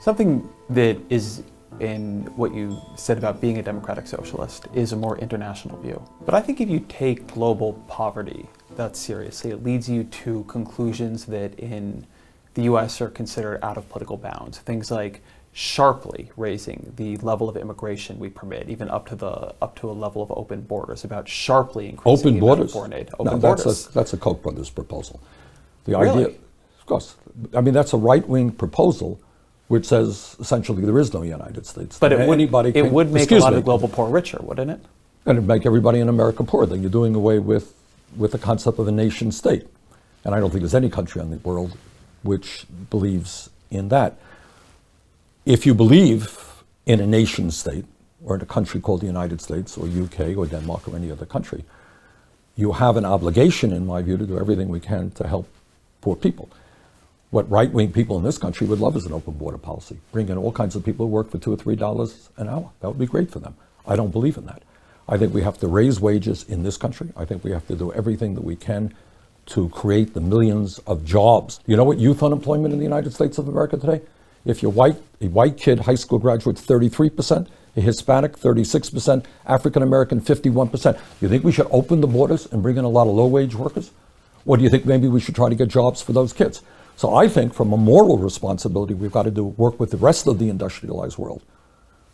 Something that is in what you said about being a democratic socialist is a more international view. But I think if you take global poverty that seriously, it leads you to conclusions that in the US are considered out of political bounds. Things like sharply raising the level of immigration we permit, even up to a level of open borders, about sharply increasing the amount of foreign aid. Open borders. That's a Koch brothers proposal. The Really? idea, of course, I mean, that's a right-wing proposal which says essentially there is no United States. But it would make a lot of global poor richer, wouldn't it? And it'd make everybody in America poor. Then you're doing away with the concept of a nation state. And I don't think there's any country in the world which believes in that. If you believe in a nation state, or in a country called the United States, or UK, or Denmark, or any other country, you have an obligation, in my view, to do everything we can to help poor people. What right-wing people in this country would love is an open border policy. Bring in all kinds of people who work for $2 or $3 an hour. That would be great for them. I don't believe in that. I think we have to raise wages in this country. I think we have to do everything that we can to create the millions of jobs. You know what youth unemployment in the United States of America today? If you're white, a white kid, high school graduate, 33%, a Hispanic, 36%, African American, 51%. You think we should open the borders and bring in a lot of low-wage workers? Or do you think maybe we should try to get jobs for those kids? So I think from a moral responsibility, we've got to work with the rest of the industrialized world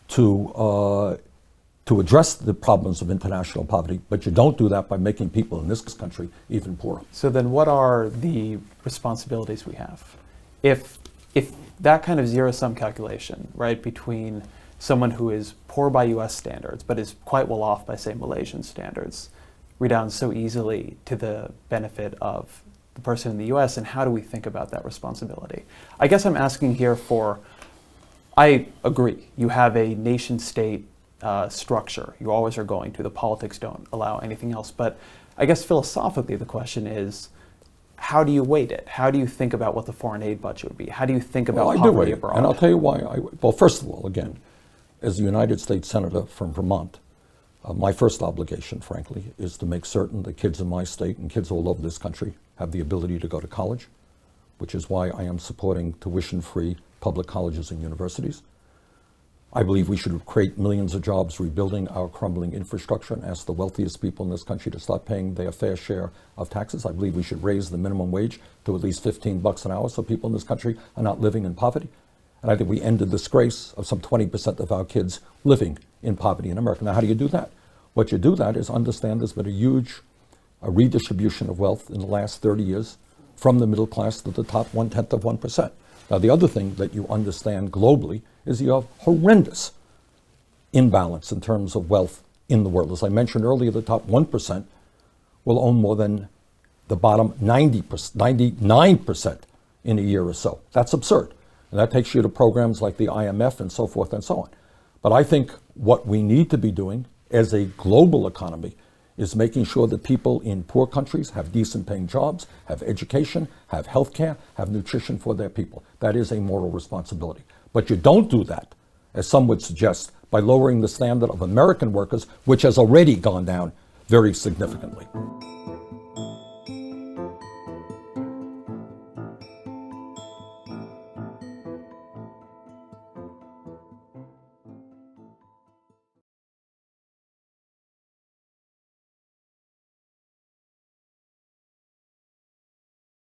to address the problems of international poverty, but you don't do that by making people in this country even poorer. So then what are the responsibilities we have? If that kind of zero-sum calculation, right, between someone who is poor by US standards, but is quite well off by, say, Malaysian standards, redounds so easily to the benefit of the person in the US, and how do we think about that responsibility? I guess I'm asking here I agree, you have a nation-state structure. You always are going to. The politics don't allow anything else. But I guess philosophically the question is, how do you weight it? How do you think about what the foreign aid budget would be? How do you think about poverty abroad? And I'll tell you why. Well, first of all, again, as a United States Senator from Vermont, my first obligation, frankly, is to make certain that kids in my state and kids all over this country have the ability to go to college, which is why I am supporting tuition-free public colleges and universities. I believe we should create millions of jobs rebuilding our crumbling infrastructure and ask the wealthiest people in this country to start paying their fair share of taxes. I believe we should raise the minimum wage to at least $15 an hour so people in this country are not living in poverty. And I think we end the disgrace of some 20% of our kids living in poverty in America. Now, how do you do that? What you do that is understand there's been a huge redistribution of wealth in the last 30 years from the middle class to the top 1/10 of 1%. Now, the other thing that you understand globally is you have horrendous imbalance in terms of wealth in the world. As I mentioned earlier, the top 1% will own more than the bottom 99% in a year or so. That's absurd. And that takes you to programs like the IMF and so forth and so on. But I think what we need to be doing as a global economy is making sure that people in poor countries have decent paying jobs, have education, have health care, have nutrition for their people. That is a moral responsibility. But you don't do that, as some would suggest, by lowering the standard of American workers, which has already gone down very significantly.